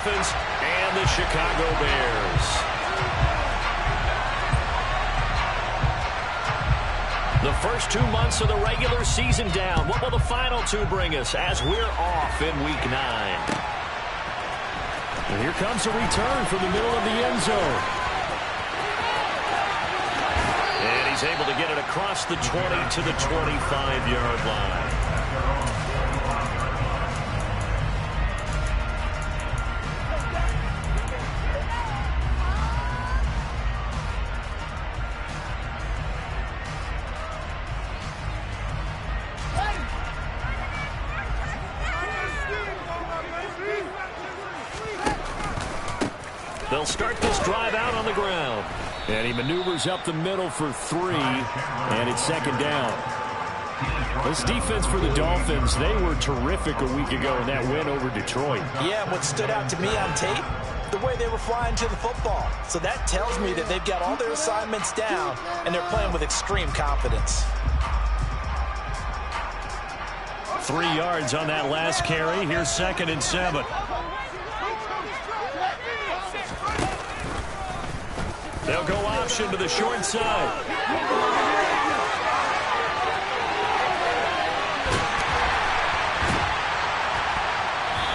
Dolphins and the Chicago Bears. The first 2 months of the regular season down. What will the final two bring us as we're off in Week 9? And here comes a return from the middle of the end zone. And he's able to get it across the 20 to the 25-yard line. They'll start this drive out on the ground. And he maneuvers up the middle for 3, and it's second down. This defense for the Dolphins, they were terrific a week ago in that win over Detroit. Yeah, what stood out to me on tape, the way they were flying to the football. So that tells me that they've got all their assignments down, and they're playing with extreme confidence. 3 yards on that last carry. Here's 2nd and 7. They'll go option to the short side.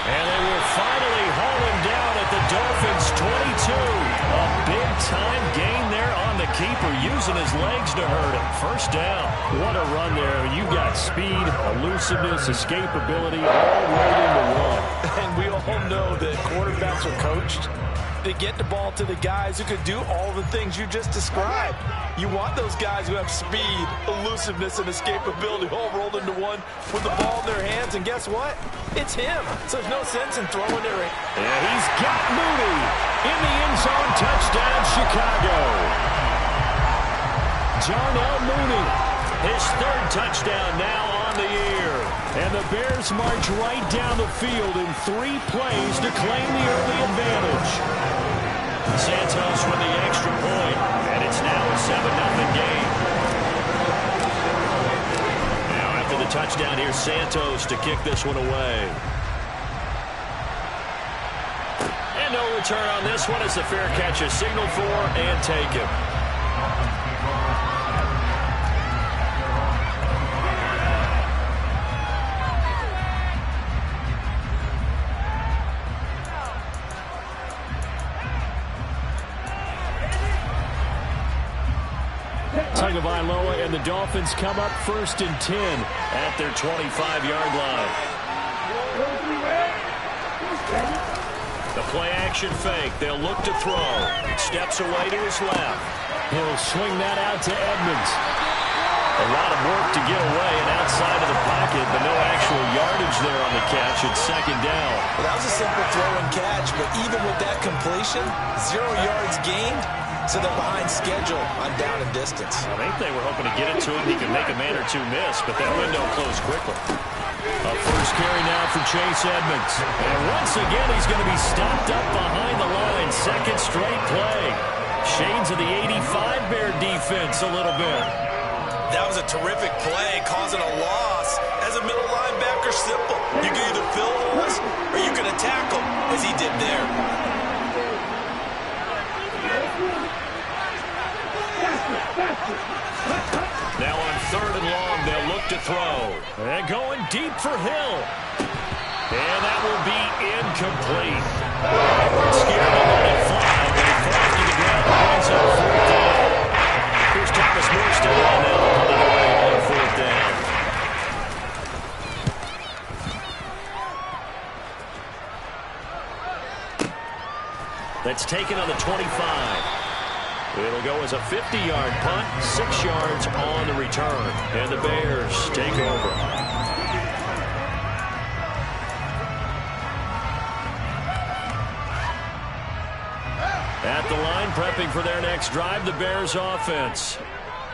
And they will finally haul him down at the Dolphins' 22. A big-time gain there on the keeper, using his legs to hurt him. First down. What a run there. You got speed, elusiveness, escapability, all rolled into one. And we all know that quarterbacks are coached to get the ball to the guys who could do all the things you just described. You want those guys who have speed, elusiveness, and escapability all rolled into one with the ball in their hands. And guess what? It's him. So there's no sense in throwing it. And he's got Mooney in the end zone. Touchdown, Chicago. Darnell Mooney, his 3rd touchdown now on the year. And the Bears march right down the field in 3 plays to claim the early advantage. Santos with the extra point, and it's now a 7-0 game. Now after the touchdown, here's Santos to kick this one away. And no return on this one as the fair catch is signaled for and taken. Tagovailoa and the Dolphins come up 1st and 10 at their 25-yard line. The play-action fake. They'll look to throw. Steps away to his left. He'll swing that out to Edmonds. A lot of work to get away and outside of the pocket, but no actual yardage there on the catch. It's 2nd down. Well, that was a simple throw and catch, but even with that completion, 0 yards gained. So they're behind schedule on down and distance. I think they were hoping to get it to him. He could make a man or two miss, but that window closed quickly. A first carry now for Chase Edmonds. And once again, he's going to be stopped up behind the line. 2nd straight play. Shades of the 85 Bear defense a little bit. That was a terrific play, causing a loss. As a middle linebacker, simple. You can either fill holes or you can attack them, as he did there. Now on 3rd and long, they'll look to throw. And going deep for Hill. And that will be incomplete. Scared to let it fly, but it falls to the ground. Points up 4th down. Here's Thomas Morstead on that pulling away on 4th down. That's taken on the 25. It'll go as a 50-yard punt, 6 yards on the return. And the Bears take over. At the line, prepping for their next drive, the Bears offense.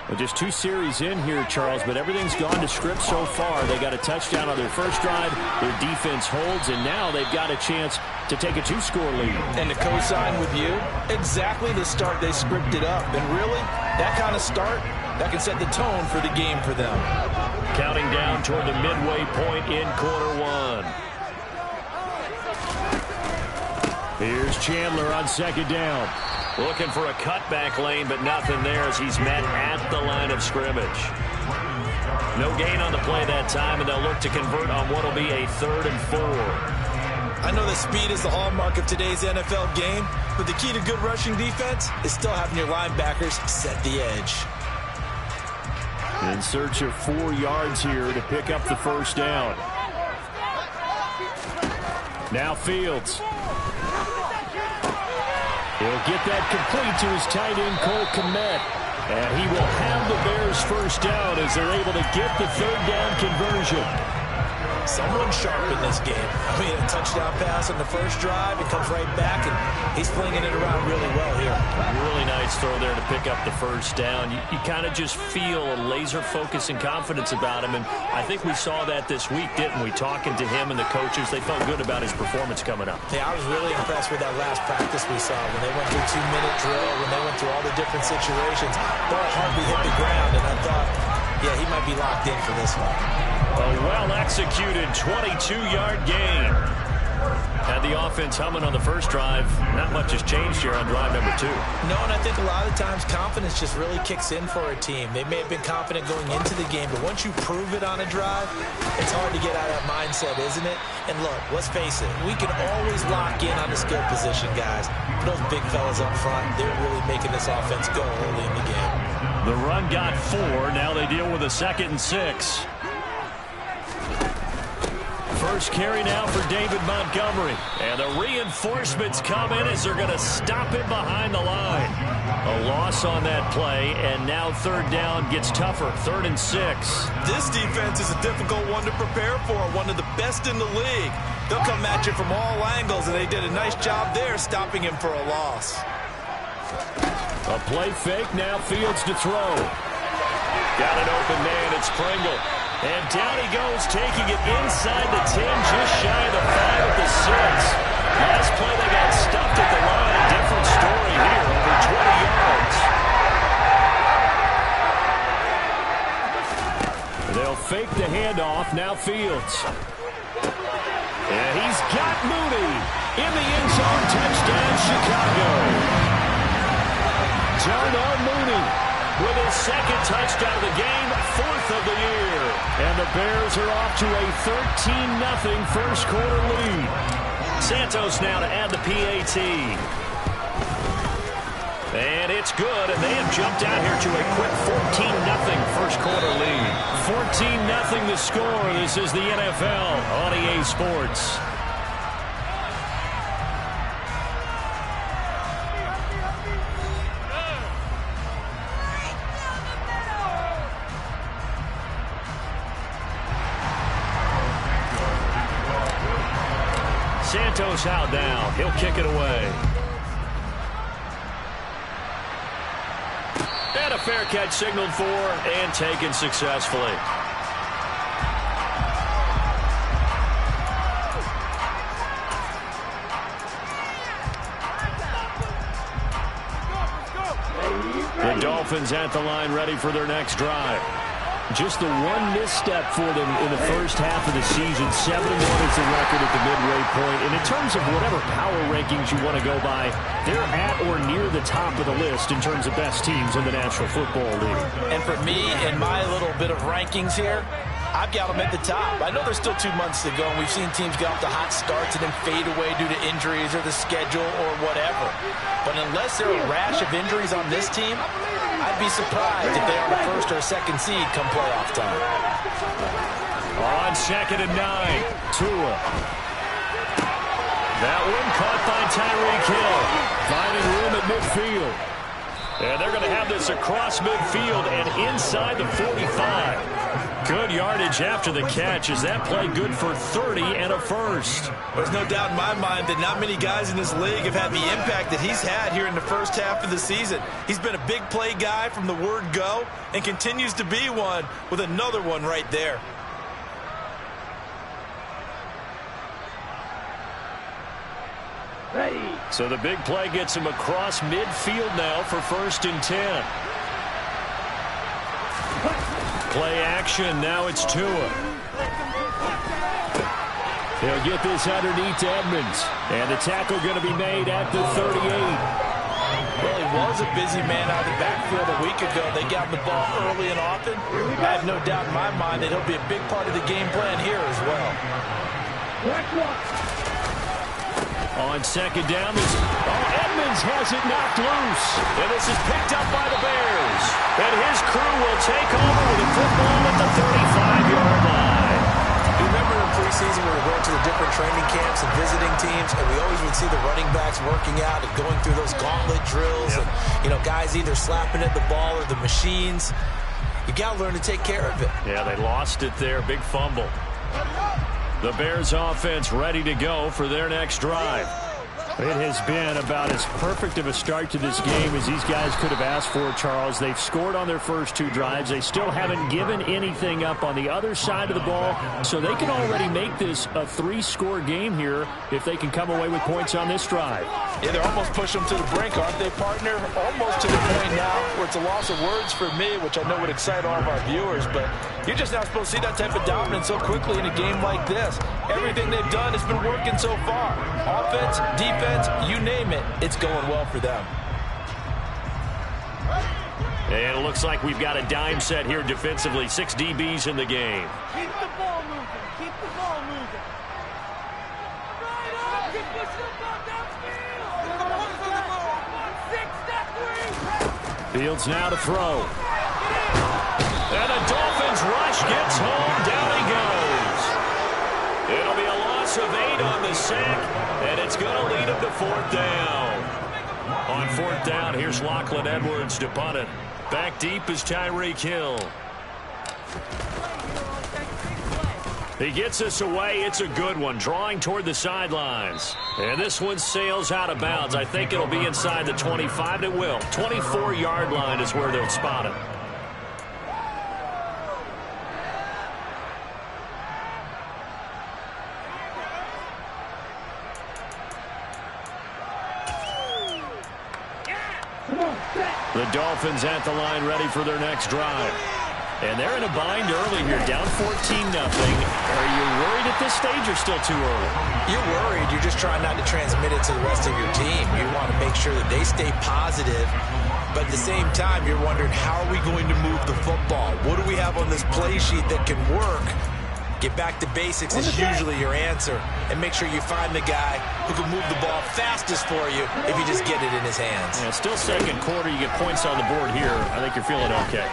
Well, just 2 series in here, Charles, but everything's gone to script so far. They got a touchdown on their first drive. Their defense holds, and now they've got a chance to take a 2-score lead. And to co-sign with you, exactly the start they scripted up. And really, that kind of start, that can set the tone for the game for them. Counting down toward the midway point in quarter 1. Here's Chandler on second down. Looking for a cutback lane, but nothing there as he's met at the line of scrimmage. No gain on the play that time, and they'll look to convert on what will be a 3rd and 4. I know that speed is the hallmark of today's NFL game, but the key to good rushing defense is still having your linebackers set the edge. In search of 4 yards here to pick up the first down. Now Fields. He'll get that complete to his tight end, Cole Kmet. And he will have the Bears first down as they're able to get the 3rd down conversion. Someone sharp in this game. I mean, a touchdown pass on the first drive. It comes right back, and he's flinging it around really well here. Really nice throw there to pick up the first down. You kind of just feel a laser focus and confidence about him, and I think we saw that this week, didn't we? Talking to him and the coaches, they felt good about his performance coming up. Yeah, I was really impressed with that last practice we saw when they went through 2-minute drill, when they went through all the different situations. Ball hardly hit the ground, and I thought, yeah, he might be locked in for this one. A well-executed 22-yard gain. Had the offense humming on the first drive. Not much has changed here on drive number 2. No, and I think a lot of times confidence just really kicks in for a team. They may have been confident going into the game, but once you prove it on a drive, it's hard to get out of that mindset, isn't it? And look, let's face it, we can always lock in on the skill position, guys. Those big fellas up front, they're really making this offense go early in the game. The run got 4. Now they deal with a 2nd and 6. First carry now for David Montgomery. And the reinforcements come in as they're going to stop him behind the line. A loss on that play, and now 3rd down gets tougher. 3rd and 6. This defense is a difficult one to prepare for, one of the best in the league. They'll come at you from all angles, and they did a nice job there stopping him for a loss. A play fake, now Fields to throw. Got an open man, it's Pringle. And down he goes, taking it inside the 10, just shy of the 5 at the 6. Last play they got stuffed at the line. Different story here, over 20 yards. They'll fake the handoff, now Fields. And he's got Mooney in the end zone, touchdown Chicago. Darnell Mooney with his 2nd touchdown of the game, 4th of the year. And the Bears are off to a 13-0 first quarter lead. Santos now to add the PAT. And it's good, and they have jumped out here to a quick 14-0 first quarter lead. 14-0 the score. This is the NFL on EA Sports. Santos out now. He'll kick it away. And a fair catch signaled for and taken successfully. The Dolphins at the line, ready for their next drive. Just the one misstep for them in the first half of the season. 7-1 is the record at the midway point. And in terms of whatever power rankings you want to go by, they're at or near the top of the list in terms of best teams in the National Football League. And for me, in my little bit of rankings here, I've got them at the top. I know there's still 2 months to go, and we've seen teams get off to hot starts and then fade away due to injuries or the schedule or whatever. But unless there are a rash of injuries on this team, I'd be surprised if they are the 1st or 2nd seed come playoff time. On 2nd and 9, Tua. That one caught by Tyreek Hill, finding room at midfield. And they're going to have this across midfield and inside the 45. Good yardage after the catch. Is that play good for 30 and a first? There's no doubt in my mind that not many guys in this league have had the impact that he's had here in the first half of the season. He's been a big play guy from the word go and continues to be one with another one right there. So the big play gets him across midfield now for 1st and 10. Play action, now it's Tua. He'll get this underneath to Edmonds. And the tackle going to be made at the 38. Well, he was a busy man out of the backfield a week ago. They got him the ball early and often. I have no doubt in my mind that he'll be a big part of the game plan here as well. On second down, Edmonds has it knocked loose. And this is picked up by the Bears. And his crew will take over with a football at the 35-yard line. You remember in preseason when we went to the different training camps and visiting teams, and we always would see the running backs working out and going through those gauntlet drills, and guys either slapping at the ball or the machines. You got to learn to take care of it. Yeah, they lost it there. Big fumble. The Bears offense ready to go for their next drive. It has been about as perfect of a start to this game as these guys could have asked for, Charles. They've scored on their first two drives. They still haven't given anything up on the other side of the ball, so they can already make this a three-score game here if they can come away with points on this drive. Yeah, they're almost pushing them to the brink, aren't they, partner? Almost to the point now where it's a loss of words for me, which I know would excite all of our viewers, but you're just not supposed to see that type of dominance so quickly in a game like this. Everything they've done has been working so far. Offense, defense, you name it, it's going well for them. And it looks like we've got a dime set here defensively. 6 DBs in the game. Keep the ball moving. Keep the ball moving. Right up. Keep pushing the ball downfield. 6, 3. Fields now to throw. And the Dolphins rush gets home. Down he goes. It'll be a loss of 8 on the sack, and it's going to lead him to 4th down. On 4th down, here's Lachlan Edwards to punt it. Back deep is Tyreek Hill. He gets us away. It's a good one, drawing toward the sidelines. And this one sails out of bounds. I think it'll be inside the 25. It will. 24-yard line is where they'll spot it. The Dolphins at the line ready for their next drive. And they're in a bind early here, down 14-0. Are you worried at this stage or still too early? You're worried. You're just trying not to transmit it to the rest of your team. You want to make sure that they stay positive. But at the same time, you're wondering, how are we going to move the football? What do we have on this play sheet that can work? Get back to basics is usually your answer. And make sure you find the guy who can move the ball fastest for you if you just get it in his hands. Yeah, still second quarter. You get points on the board here. I think you're feeling okay.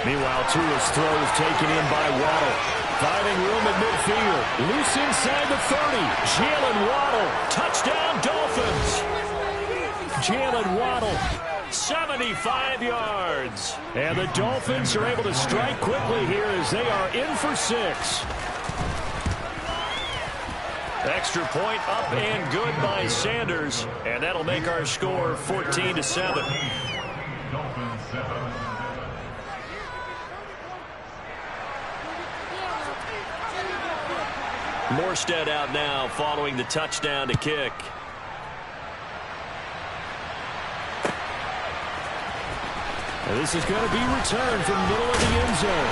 Meanwhile, Tua's throw is taken in by Waddle. Finding room at midfield. Loose inside the 30. Jalen Waddle. Touchdown, Dolphins. Jalen Waddle. 75 yards. And the Dolphins are able to strike quickly here as they are in for 6. Extra point up and good by Sanders. And that'll make our score 14-7. Morstead out now following the touchdown to kick. And this is going to be returned from the middle of the end zone.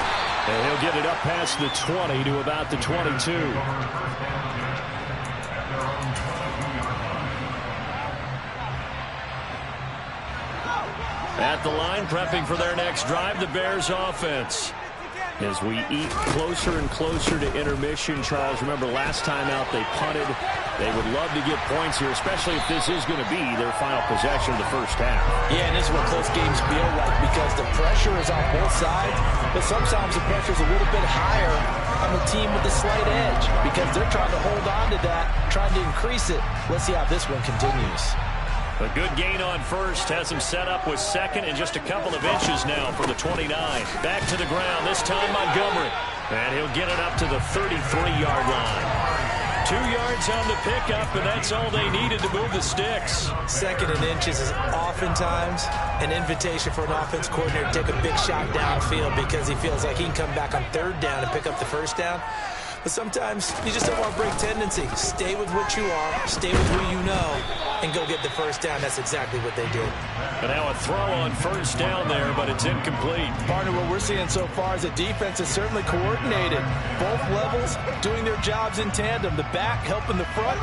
And he'll get it up past the 20 to about the 22. At the line, prepping for their next drive, the Bears offense. As we eat closer and closer to intermission, Charles, remember last time out they punted. They would love to get points here, especially if this is going to be their final possession of the first half. Yeah, and this is what close games feel like because the pressure is on both sides, but sometimes the pressure is a little bit higher on the team with the slight edge because they're trying to hold on to that, trying to increase it. Let's see how this one continues. A good gain on first has him set up with second and just a couple of inches now from the 29. Back to the ground, this time Montgomery. And he'll get it up to the 33-yard line. 2 yards on the pickup, and that's all they needed to move the sticks. Second and inches is oftentimes an invitation for an offense coordinator to take a big shot downfield because he feels like he can come back on 3rd down and pick up the 1st down. But sometimes you just don't want to break tendency. Stay with what you are, stay with who you know, and go get the first down. That's exactly what they did. And now a throw on first down there, but it's incomplete. Partner, what we're seeing so far is the defense is certainly coordinated. Both levels doing their jobs in tandem. The back helping the front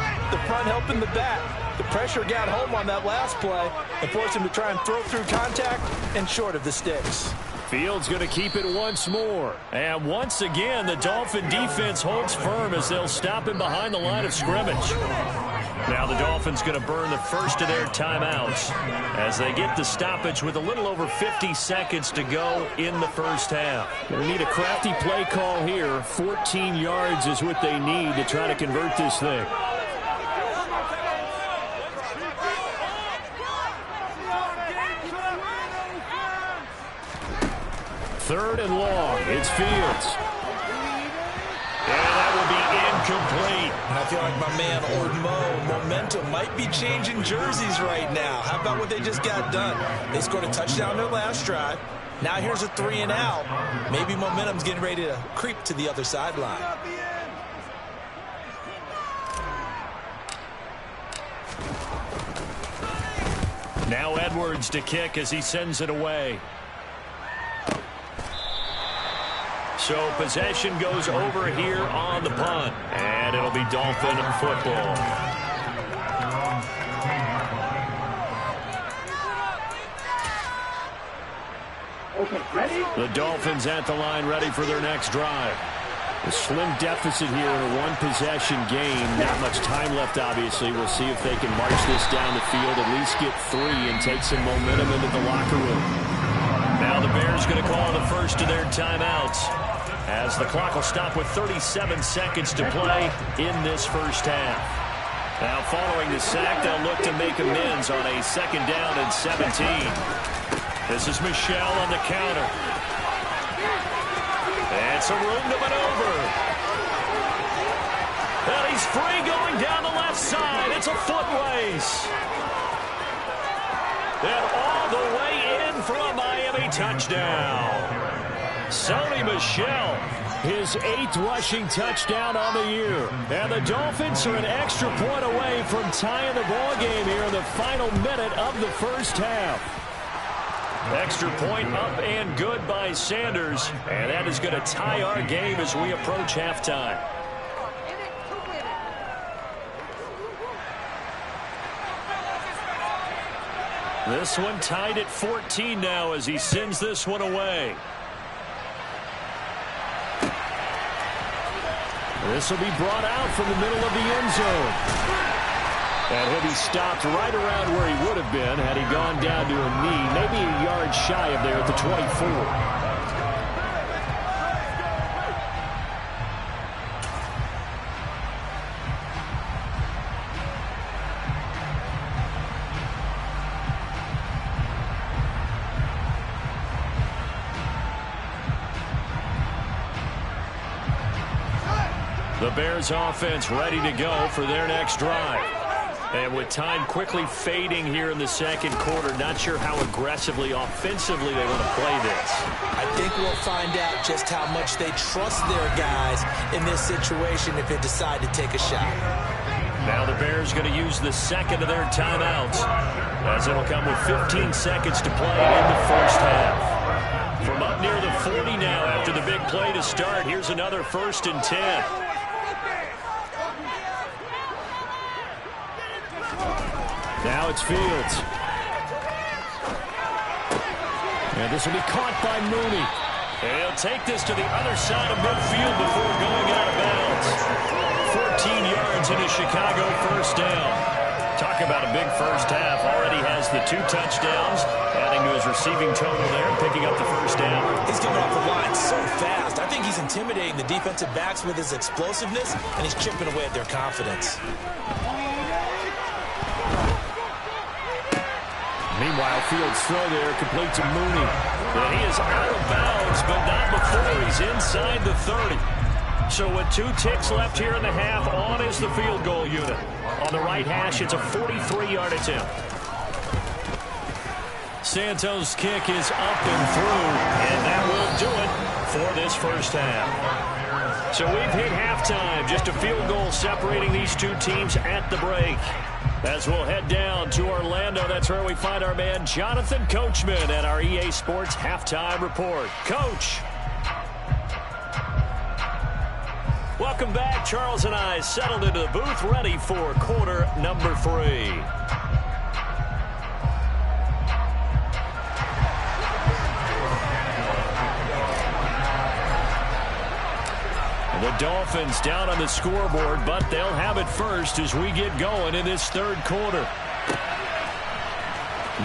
helping the back. The pressure got home on that last play and forced him to try and throw through contact and short of the sticks. Fields going to keep it once more. And once again, the Dolphin defense holds firm as they'll stop him behind the line of scrimmage. Now the Dolphins going to burn the first of their timeouts as they get the stoppage with a little over 50 seconds to go in the first half. They need a crafty play call here. 14 yards is what they need to try to convert this thing. Third and long. It's Fields. And that will be incomplete. And I feel like my man Ormo, momentum might be changing jerseys right now. How about what they just got done? They scored a touchdown their last drive. Now here's a 3 and out. Maybe momentum's getting ready to creep to the other sideline. Now Edwards to kick as he sends it away. So possession goes over here on the punt. And it'll be Dolphin football. Okay, ready? The Dolphins at the line ready for their next drive. A slim deficit here in a one-possession game. Not much time left, obviously. We'll see if they can march this down the field, at least get 3 and take some momentum into the locker room. Now the Bears going to call the first of their timeouts, as the clock will stop with 37 seconds to play in this first half. Now following the sack, they'll look to make amends on a 2nd down and 17. This is Michelle on the counter. And some room to maneuver. And he's free going down the left side. It's a foot race. And all the way in for a Miami touchdown. Sony Michel, his 8th rushing touchdown on the year. And the Dolphins are an extra point away from tying the ball game here in the final minute of the first half. Extra point up and good by Sanders. And that is going to tie our game as we approach halftime. This one tied at 14 now as he sends this one away. This will be brought out from the middle of the end zone. And he'll be stopped right around where he would have been had he gone down to a knee, maybe a yard shy of there at the 24. The Bears offense ready to go for their next drive. And with time quickly fading here in the second quarter, not sure how aggressively, offensively they want to play this. I think we'll find out just how much they trust their guys in this situation if they decide to take a shot. Now the Bears going to use the second of their timeouts, as it'll come with 15 seconds to play in the first half. From up near the 40 now after the big play to start, here's another 1st and 10. Now it's Fields. And this will be caught by Mooney. And he'll take this to the other side of midfield before going out of bounds. 14 yards in a Chicago first down. Talk about a big first half. Already has the 2 touchdowns, adding to his receiving total there, picking up the first down. He's coming off the line so fast. I think he's intimidating the defensive backs with his explosiveness, and he's chipping away at their confidence. Meanwhile, Fields' throw there complete to Mooney. And he is out of bounds, but not before he's inside the 30. So with 2 ticks left here in the half, on is the field goal unit. On the right hash, it's a 43-yard attempt. Santos' kick is up and through, and that will do it for this first half. So we've hit halftime. Just a field goal separating these two teams at the break. As we'll head down to Orlando, that's where we find our man Jonathan Coachman at our EA Sports Halftime Report. Coach. Welcome back. Charles and I settled into the booth, ready for quarter number 3. The Dolphins down on the scoreboard, but they'll have it first as we get going in this third quarter.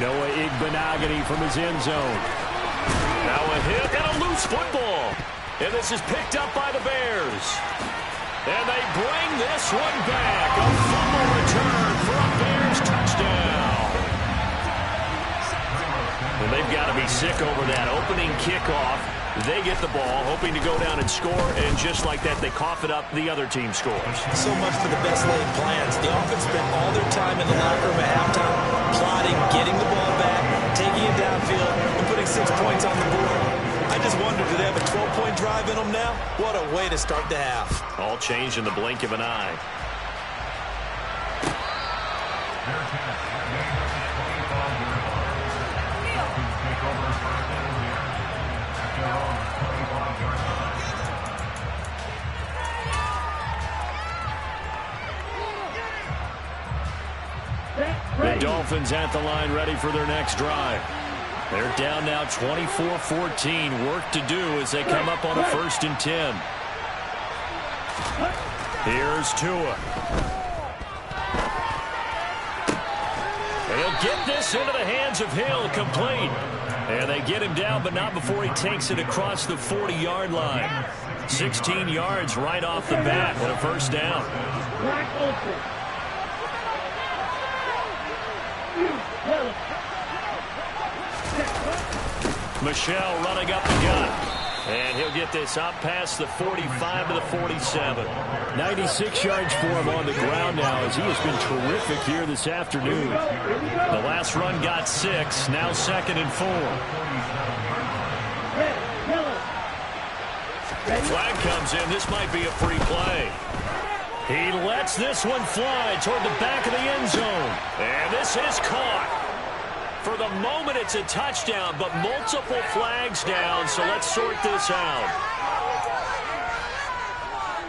Noah Igbenogany from his end zone. Now a hit and a loose football. And this is picked up by the Bears. And they bring this one back. A fumble return for a Bears touchdown. And they've got to be sick over that opening kickoff. They get the ball, hoping to go down and score, and just like that, they cough it up. The other team scores. So much for the best laid plans. The offense spent all their time in the locker room at halftime, plotting, getting the ball back, taking it downfield, and putting 6 points on the board. I just wonder, do they have a 12-point drive in them now? What a way to start the half. All changed in the blink of an eye. The Dolphins at the line, ready for their next drive. They're down now 24-14. Work to do as they come up on a 1st and 10. Here's Tua. He'll get this into the hands of Hill, complete. And they get him down, but not before he takes it across the 40-yard line. 16 yards right off the bat with a 1st down. Michelle running up the gut. And he'll get this up past the 45 to the 47. 96 yards for him on the ground now as he has been terrific here this afternoon. The last run got 6, now 2nd and 4. Flag comes in. This might be a free play. He lets this one fly toward the back of the end zone. And this is caught. For the moment, it's a touchdown, but multiple flags down, so let's sort this out.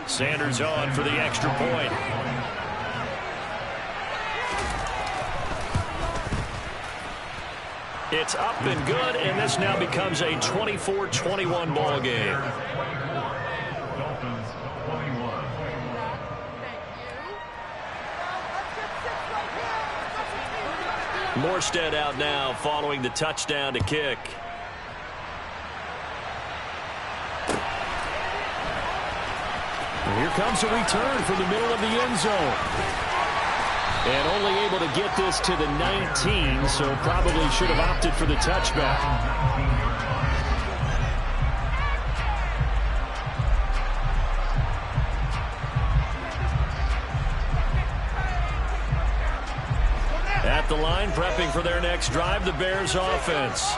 Sanders on for the extra point. It's up and good, and this now becomes a 24-21 ball game. Morstead out now following the touchdown to kick. And here comes a return from the middle of the end zone. And only able to get this to the 19, so probably should have opted for the touchback. At the line, prepping for their next drive, the Bears offense.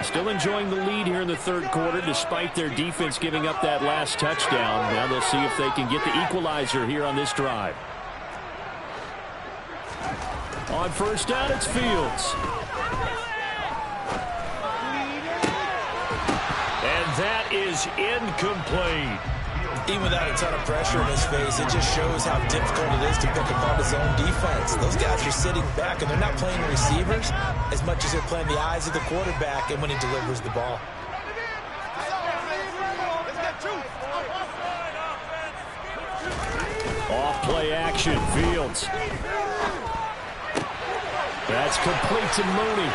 Still enjoying the lead here in the third quarter, despite their defense giving up that last touchdown. Now they'll see if they can get the equalizer here on this drive. On 1st down, it's Fields. And that is incomplete. Even without a ton of pressure in his face, it just shows how difficult it is to pick apart his own defense. Those guys are sitting back, and they're not playing receivers as much as they're playing the eyes of the quarterback and when he delivers the ball. Off play action, Fields. That's complete to Mooney.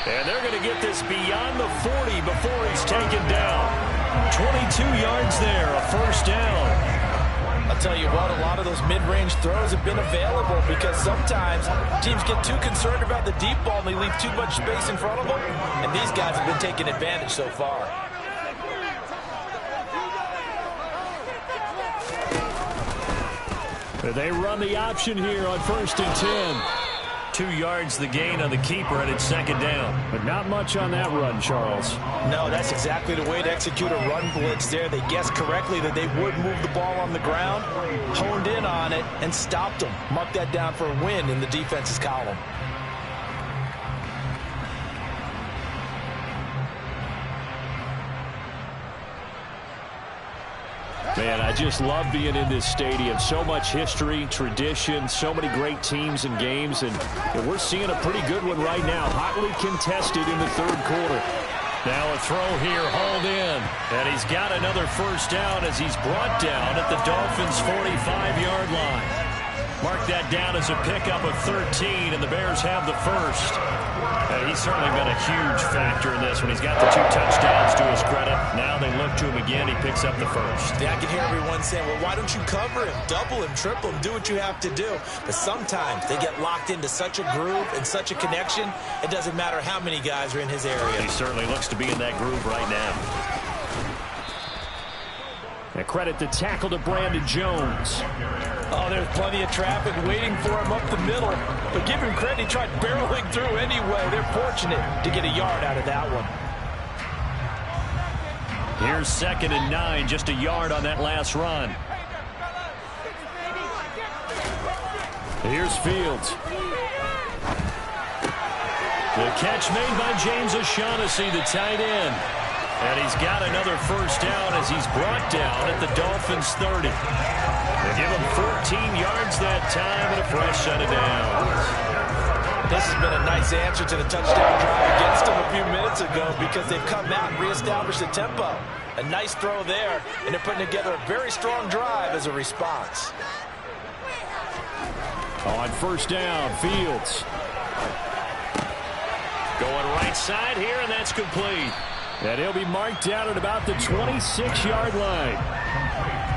And they're going to get this beyond the 40 before he's taken down. 22 yards there, a 1st down. I'll tell you what, a lot of those mid-range throws have been available because sometimes teams get too concerned about the deep ball and they leave too much space in front of them. And these guys have been taking advantage so far. They run the option here on 1st and 10. 2 yards the gain on the keeper, and it's second down. But not much on that run, Charles. No, that's exactly the way to execute a run blitz there. They guessed correctly that they would move the ball on the ground, honed in on it, and stopped them. Mark that down for a win in the defense's column. Man, I just love being in this stadium. So much history, tradition, so many great teams and games, and we're seeing a pretty good one right now. Hotly contested in the third quarter. Now a throw here, hauled in, and he's got another first down as he's brought down at the Dolphins' 45-yard line. Mark that down as a pickup of 13, and the Bears have the first. He's certainly been a huge factor in this when he's got the 2 touchdowns to his credit. Now they look to him again. He picks up the first. Yeah, I can hear everyone saying, well, why don't you cover him, double him, triple him, do what you have to do. But sometimes they get locked into such a groove and such a connection, it doesn't matter how many guys are in his area. He certainly looks to be in that groove right now. And credit the tackle to Brandon Jones. Oh, there's plenty of traffic waiting for him up the middle. But give him credit, he tried barreling through anyway. They're fortunate to get a yard out of that one. Here's 2nd and 9, just a yard on that last run. Here's Fields. The catch made by James O'Shaughnessy, the tight end. And he's got another first down as he's brought down at the Dolphins' 30. They give him 14 yards that time and a fresh set of downs. This has been a nice answer to the touchdown drive against them a few minutes ago because they've come out and reestablished the tempo. A nice throw there, and they're putting together a very strong drive as a response. On first down, Fields. Going right side here, and that's complete. And he'll be marked down at about the 26-yard line.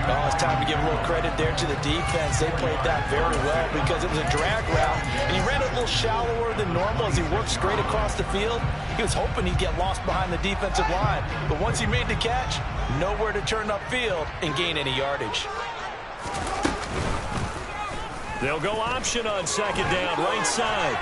Oh, it's time to give a little credit there to the defense. They played that very well because it was a drag route, and he ran a little shallower than normal as he worked straight across the field. He was hoping he'd get lost behind the defensive line, but once he made the catch, nowhere to turn upfield and gain any yardage. They'll go option on second down, right side.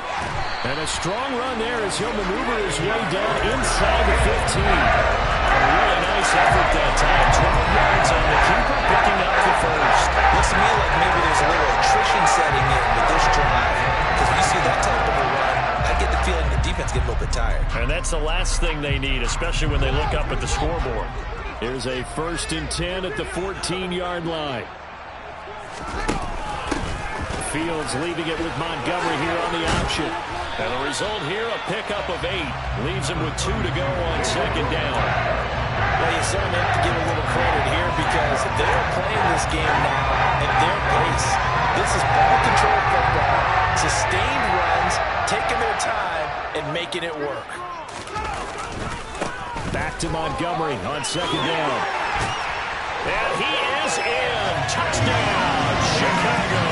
And a strong run there as he'll maneuver his way down inside the 15. A really nice effort that time. 12 yards on the keeper, picking up the first. Looks to me like maybe there's a little attrition setting in with this drive. Because when you see that type of a run, I get the feeling the defense gets a little bit tired. And that's the last thing they need, especially when they look up at the scoreboard. Here's a 1st and 10 at the 14-yard line. Fields leaving it with Montgomery here on the option. And the result here, a pickup of 8. Leaves him with 2 to go on second down. Well, you certainly have to give a little credit here because they're playing this game now at their pace. This is ball control football, sustained runs, taking their time, and making it work. Back to Montgomery on second down. And he is in. Touchdown, Chicago.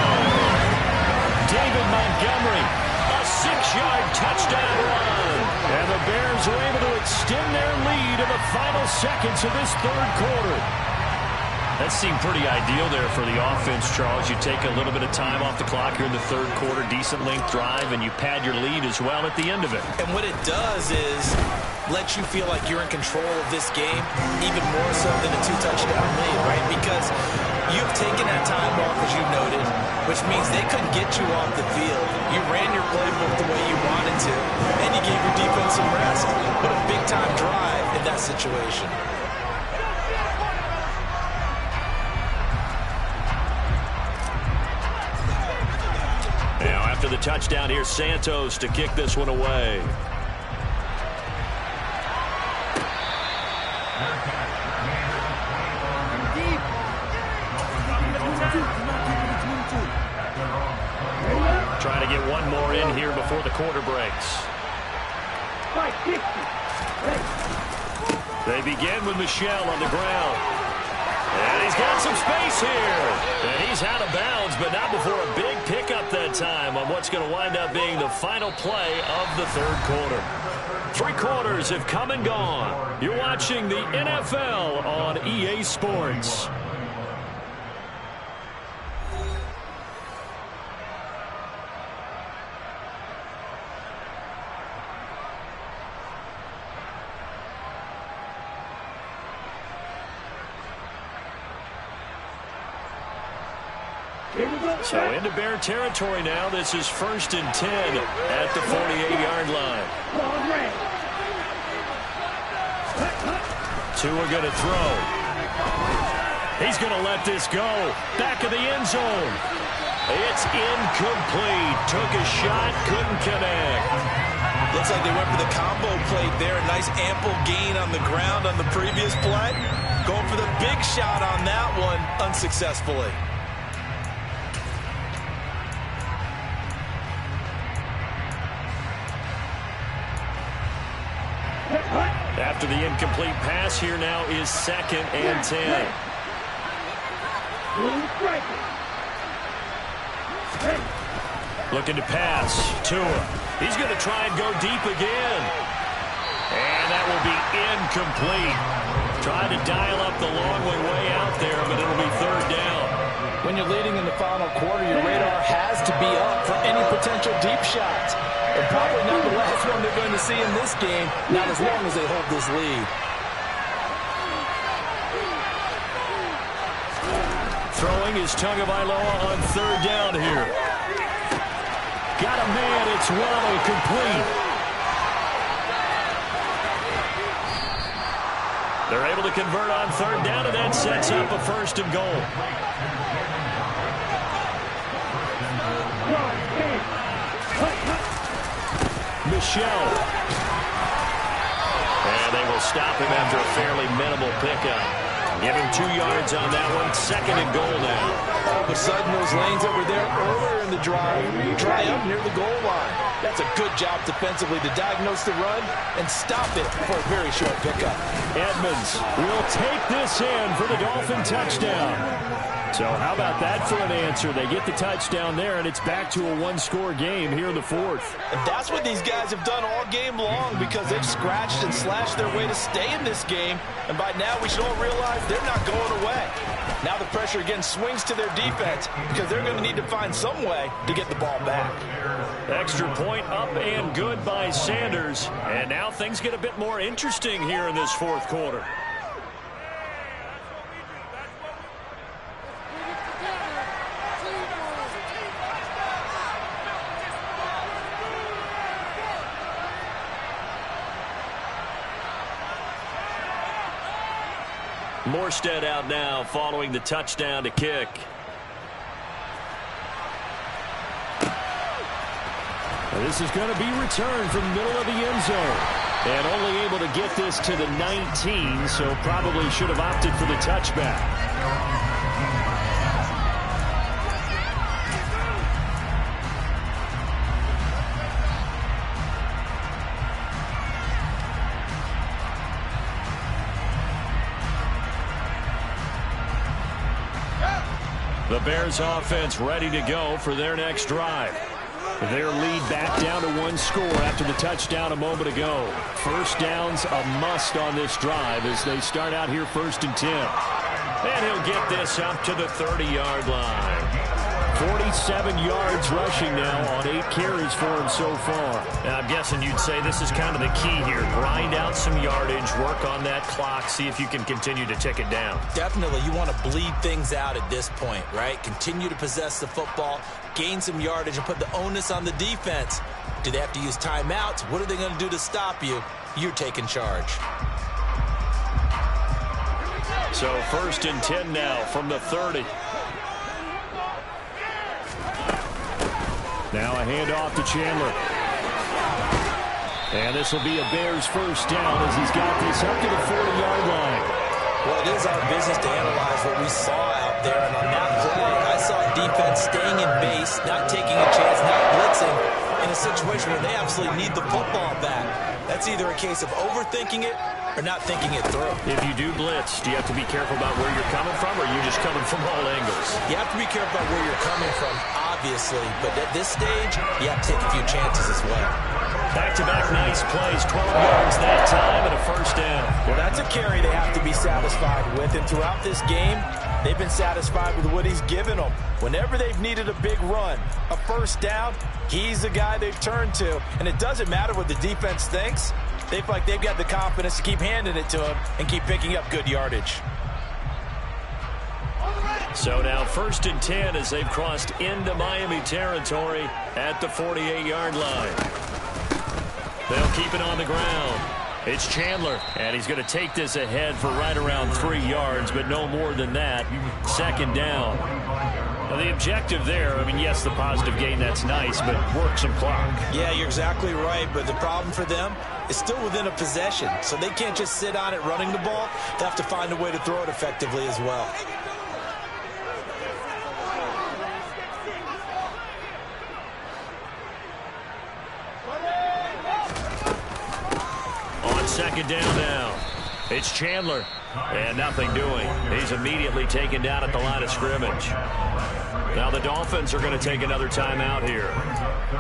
David Montgomery, a 6-yard touchdown run. And the Bears are able to extend their lead in the final seconds of this third quarter. That seemed pretty ideal there for the offense, Charles. You take a little bit of time off the clock here in the third quarter, decent length drive, and you pad your lead as well at the end of it. And what it does is let you feel like you're in control of this game, even more so than a 2-touchdown lead, right? Because you've taken that time off, as you noted, which means they couldn't get you off the field. You ran your playbook the way you wanted to, and you gave your defense some rest. What a big-time drive in that situation. Now, after the touchdown, here's Santos to kick this one away. Trying to get one more in here before the quarter breaks. They begin with Michel on the ground. And he's got some space here. And he's out of bounds, but not before a big pickup that time on what's going to wind up being the final play of the third quarter. 3 quarters have come and gone. You're watching the NFL on EA Sports. So into Bear territory now. This is 1st and 10 at the 48-yard line. Tua going to throw. He's going to let this go. Back of the end zone. It's incomplete. Took a shot, couldn't connect. Looks like they went for the combo plate there. A nice ample gain on the ground on the previous play. Going for the big shot on that one unsuccessfully. After the incomplete pass, here now is 2nd and 10. Looking to pass. Tua. He's going to try and go deep again. And that will be incomplete. Trying to dial up the long way out there, but it'll be 3rd down. When you're leading in the final quarter, your radar has to be up for any potential deep shots. And probably not the last one they're going to see in this game, not as long as they hold this lead. Throwing is Tagovailoa on 3rd down here. Got a man, it's Waddle, complete. They're able to convert on 3rd down, and that sets up a 1st and goal. Michelle. And they will stop him after a fairly minimal pickup. Give him 2 yards on that one. 2nd and goal now. All of a sudden, those lanes that were there earlier in the drive dry up near the goal line. That's a good job defensively to diagnose the run and stop it for a very short pickup. Edmonds will take this in for the Dolphin touchdown. So how about that for an answer? They get the touchdown there, and it's back to a 1-score game here in the 4th. And that's what these guys have done all game long because they've scratched and slashed their way to stay in this game. And by now, we should all realize they're not going away. Now the pressure again swings to their defense because they're going to need to find some way to get the ball back. Extra point up and good by Sanders. And now things get a bit more interesting here in this 4th quarter. Morstead out now following the touchdown to kick. This is going to be returned from the middle of the end zone. And only able to get this to the 19, so probably should have opted for the touchback. The Bears offense ready to go for their next drive. Their lead back down to 1 score after the touchdown a moment ago. 1st down's a must on this drive as they start out here 1st and 10. And he'll get this up to the 30-yard line. 47 yards rushing now on 8 carries for him so far. And I'm guessing you'd say this is kind of the key here. Grind out some yardage, work on that clock, see if you can continue to tick it down. Definitely, you want to bleed things out at this point, right? Continue to possess the football, gain some yardage, and put the onus on the defense. Do they have to use timeouts? What are they going to do to stop you? You're taking charge. So 1st and 10 now from the 30. Now a handoff to Chandler. And this will be a Bears 1st down as he's got this up to the 40-yard line. Well, it is our business to analyze what we saw out there. And on that play, I saw defense staying in base, not taking a chance, not blitzing in a situation where they absolutely need the football back. That's either a case of overthinking it or not thinking it through. If you do blitz, do you have to be careful about where you're coming from, or are you just coming from all angles? You have to be careful about where you're coming from, obviously. But at this stage, you have to take a few chances as well. Back-to-back nice plays, 12 yards that time and a 1st down. Well, that's a carry they have to be satisfied with. And throughout this game, they've been satisfied with what he's given them. Whenever they've needed a big run, a 1st down, he's the guy they've turned to. And it doesn't matter what the defense thinks. They feel like they've got the confidence to keep handing it to him and keep picking up good yardage. So now 1st and 10 as they've crossed into Miami territory at the 48-yard line. They'll keep it on the ground. It's Chandler, and he's going to take this ahead for right around 3 yards, but no more than that. 2nd down. Now the objective there, I mean, yes, the positive gain, that's nice, but work some clock. Yeah, you're exactly right, but the problem for them is still within a possession, so they can't just sit on it running the ball. They have to find a way to throw it effectively as well. On 2nd down now, it's Chandler, and nothing doing. He's immediately taken down at the line of scrimmage. Now the Dolphins are going to take another timeout here.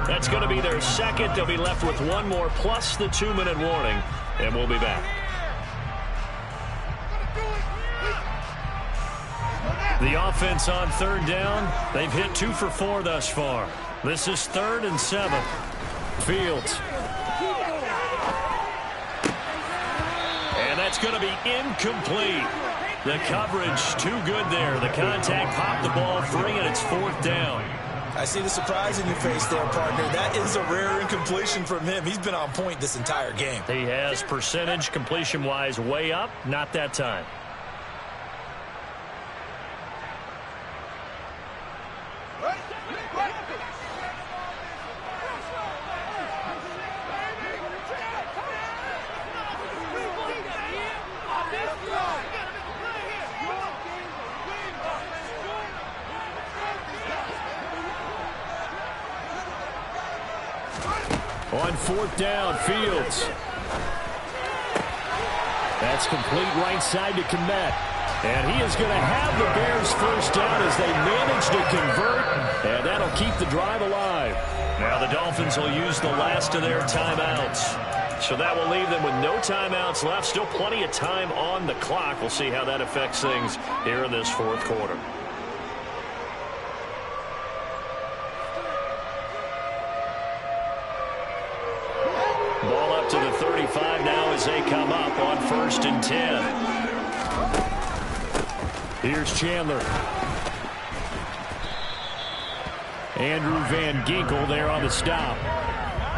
That's going to be their 2nd. They'll be left with 1 more plus the 2-minute warning, and we'll be back. The offense on 3rd down. They've hit 2 for 4 thus far. This is 3rd and 7. Fields. And that's going to be incomplete. The coverage too good there. The contact popped the ball free, and it's 4th down. I see the surprise in your face there, partner. That is a rare incompletion from him. He's been on point this entire game. He has percentage completion-wise way up. Not that time. On 4th down, Fields. That's complete right side to Kmet. And he is going to have the Bears 1st down as they manage to convert. And that'll keep the drive alive. Now the Dolphins will use the last of their timeouts. So that will leave them with no timeouts left. Still plenty of time on the clock. We'll see how that affects things here in this 4th quarter. Ball up to the 35 now as they come up on 1st and 10. Here's Chandler. Andrew Van Ginkel there on the stop.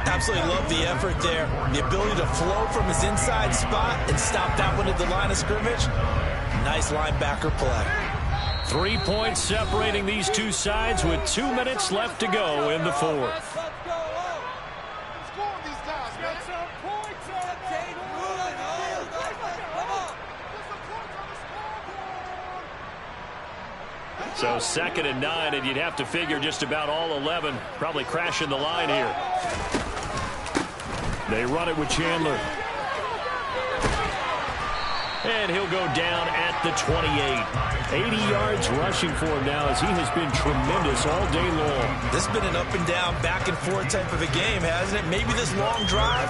Absolutely love the effort there. The ability to flow from his inside spot and stop that one at the line of scrimmage. Nice linebacker play. 3 points separating these two sides with 2 minutes left to go in the 4th. So 2nd and 9, and you'd have to figure just about all 11 probably crashing the line here. They run it with Chandler. And he'll go down at the 28. 80 yards rushing for him now as he has been tremendous all day long. This has been an up and down, back and forth type of a game, hasn't it? Maybe this long drive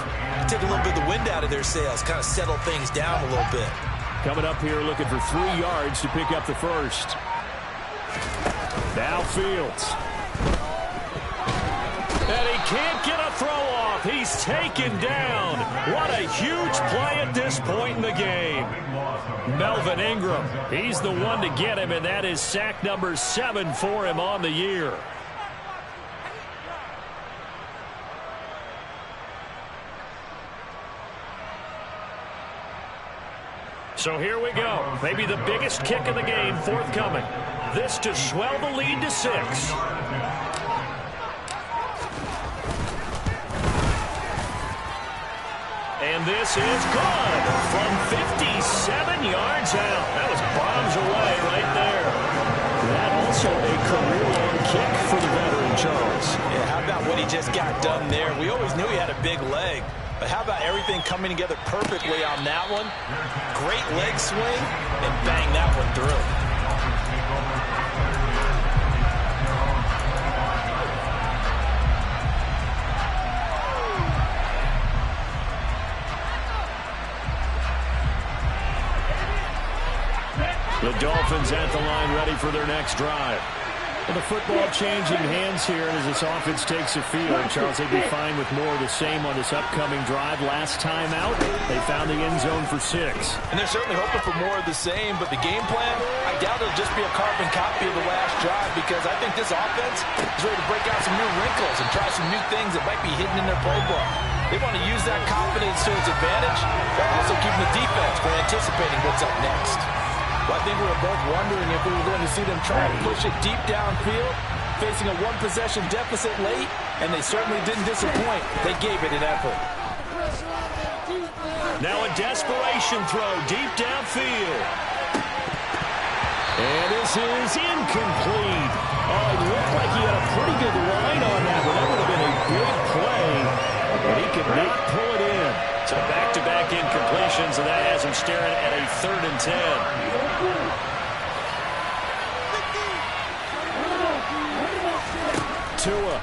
take a little bit of the wind out of their sails, kind of settle things down a little bit. Coming up here looking for 3 yards to pick up the 1st. Now Fields. And he can't get a throw off. He's taken down. What a huge play at this point in the game. Melvin Ingram, he's the one to get him, and that is sack number 7 for him on the year. So here we go. Maybe the biggest kick of the game forthcoming. This to swell the lead to 6. And this is good from 57 yards out. That was bombs away right there. That also a career-long kick for the veteran, Charles. Yeah, how about what he just got done there? We always knew he had a big leg, but how about everything coming together perfectly on that one? Great leg swing, and bang that one through. The Dolphins at the line ready for their next drive. The football changing hands here as this offense takes the field. Charles, they'd be fine with more of the same on this upcoming drive. Last time out, they found the end zone for 6. And they're certainly hoping for more of the same, but the game plan, I doubt it'll just be a carbon copy of the last drive, because I think this offense is ready to break out some new wrinkles and try some new things that might be hidden in their playbook. They want to use that confidence to its advantage, while also keeping the defense from anticipating what's up next. Well, I think we were both wondering if we were going to see them try and push it deep downfield, facing a one-possession deficit late, and they certainly didn't disappoint. They gave it an effort. Now a desperation throw deep downfield. And this is incomplete. Oh, it looked like he had a pretty good line on that, but that would have been a big play. But he could not pull it in. So back-to-back incompletions, and that has him staring at a 3rd and 10. Tua.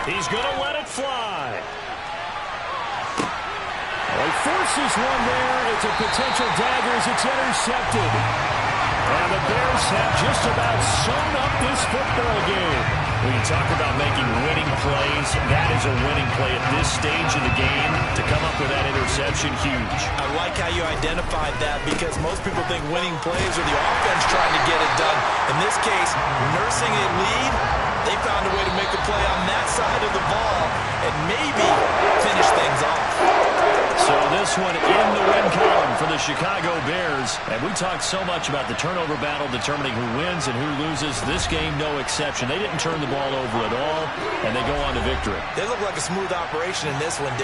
He's going to let it fly. Well, he forces one there. It's a potential dagger as it's intercepted. And the Bears have just about sewn up this football game. When you talk about making winning plays, that is a winning play at this stage of the game. To come up with that interception, huge. I like how you identified that, because most people think winning plays are the offense trying to get it done. In this case, nursing a lead, they found a way to make a play on that side of the ball and maybe finish things off. So this one in the win column for the Chicago Bears. And we talked so much about the turnover battle determining who wins and who loses. This game, no exception. They didn't turn the ball over at all, and they go on to victory. They look like a smooth operation in this one, didn't they?